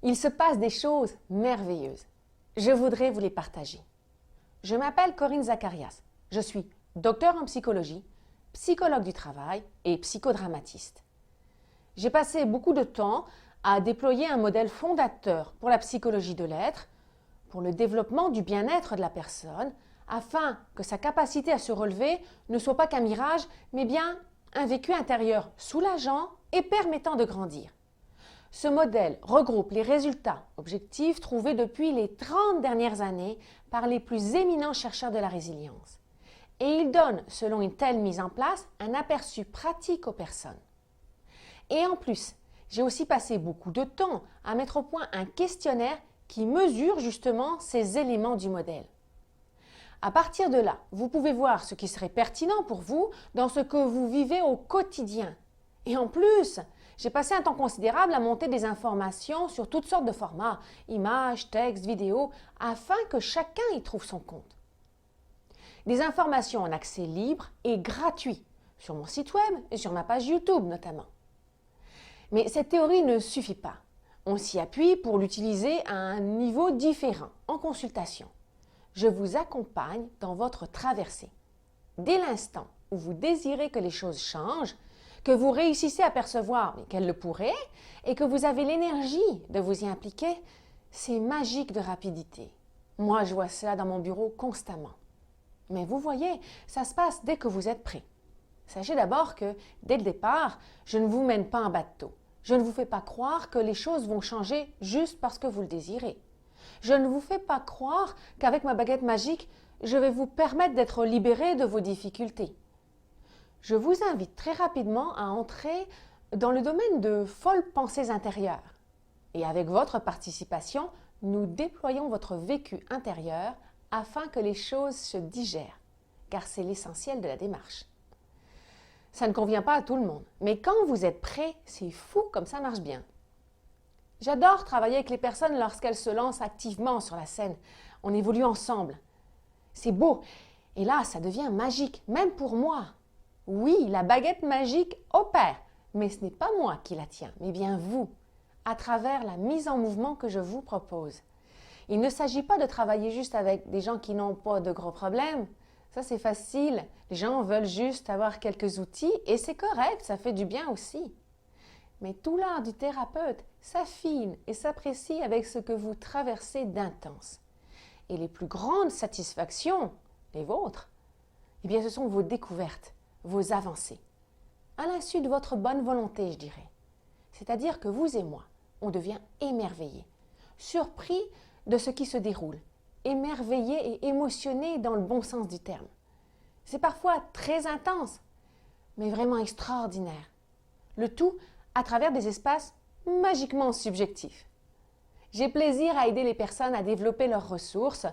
Il se passe des choses merveilleuses. Je voudrais vous les partager. Je m'appelle Corinne Zacharias. Je suis docteur en psychologie, psychologue du travail et psychodramatiste. J'ai passé beaucoup de temps à déployer un modèle fondateur pour la psychologie de l'être, pour le développement du bien-être de la personne, afin que sa capacité à se relever ne soit pas qu'un mirage, mais bien un vécu intérieur soulageant et permettant de grandir. Ce modèle regroupe les résultats objectifs trouvés depuis les 30 dernières années par les plus éminents chercheurs de la résilience. Et il donne, selon une telle mise en place, un aperçu pratique aux personnes. Et en plus, j'ai aussi passé beaucoup de temps à mettre au point un questionnaire qui mesure justement ces éléments du modèle. À partir de là, vous pouvez voir ce qui serait pertinent pour vous dans ce que vous vivez au quotidien. Et en plus, j'ai passé un temps considérable à monter des informations sur toutes sortes de formats, images, textes, vidéos, afin que chacun y trouve son compte. Des informations en accès libre et gratuit, sur mon site web et sur ma page YouTube notamment. Mais cette théorie ne suffit pas. On s'y appuie pour l'utiliser à un niveau différent, en consultation. Je vous accompagne dans votre traversée. Dès l'instant où vous désirez que les choses changent, que vous réussissez à percevoir qu'elles le pourraient et que vous avez l'énergie de vous y impliquer, c'est magique de rapidité. Moi, je vois cela dans mon bureau constamment. Mais vous voyez, ça se passe dès que vous êtes prêt. Sachez d'abord que, dès le départ, je ne vous mène pas en bateau. Je ne vous fais pas croire que les choses vont changer juste parce que vous le désirez. Je ne vous fais pas croire qu'avec ma baguette magique, je vais vous permettre d'être libéré de vos difficultés. Je vous invite très rapidement à entrer dans le domaine de folles pensées intérieures. Et avec votre participation, nous déployons votre vécu intérieur afin que les choses se digèrent, car c'est l'essentiel de la démarche. Ça ne convient pas à tout le monde, mais quand vous êtes prêt, c'est fou comme ça marche bien. J'adore travailler avec les personnes lorsqu'elles se lancent activement sur la scène. On évolue ensemble. C'est beau. Et là, ça devient magique, même pour moi. Oui, la baguette magique opère, mais ce n'est pas moi qui la tiens, mais bien vous, à travers la mise en mouvement que je vous propose. Il ne s'agit pas de travailler juste avec des gens qui n'ont pas de gros problèmes. Ça, c'est facile. Les gens veulent juste avoir quelques outils et c'est correct, ça fait du bien aussi. Mais tout l'art du thérapeute s'affine et s'apprécie avec ce que vous traversez d'intense. Et les plus grandes satisfactions, les vôtres, eh bien, ce sont vos découvertes, vos avancées. À l'insu de votre bonne volonté, je dirais. C'est-à-dire que vous et moi, on devient émerveillés, surpris de ce qui se déroule, émerveillés et émotionnés dans le bon sens du terme. C'est parfois très intense, mais vraiment extraordinaire. Le tout à travers des espaces magiquement subjectifs. J'ai plaisir à aider les personnes à développer leurs ressources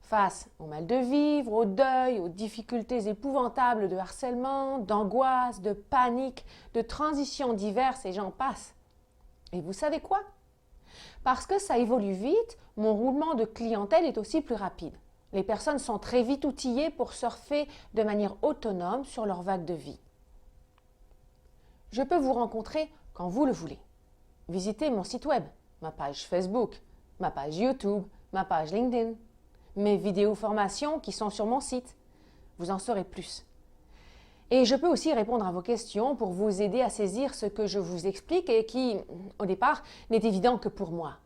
face au mal de vivre, au deuil, aux difficultés épouvantables de harcèlement, d'angoisse, de panique, de transitions diverses et j'en passe. Et vous savez quoi? Parce que ça évolue vite, mon roulement de clientèle est aussi plus rapide. Les personnes sont très vite outillées pour surfer de manière autonome sur leur vague de vie. Je peux vous rencontrer quand vous le voulez. Visitez mon site web, ma page Facebook, ma page YouTube, ma page LinkedIn, mes vidéos formations qui sont sur mon site. Vous en saurez plus. Et je peux aussi répondre à vos questions pour vous aider à saisir ce que je vous explique et qui, au départ, n'est évident que pour moi.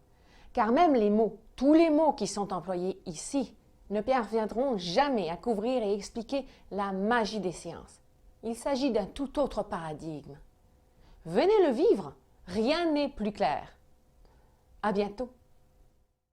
Car même les mots, tous les mots qui sont employés ici, ne parviendront jamais à couvrir et expliquer la magie des séances. Il s'agit d'un tout autre paradigme. Venez le vivre, rien n'est plus clair. À bientôt.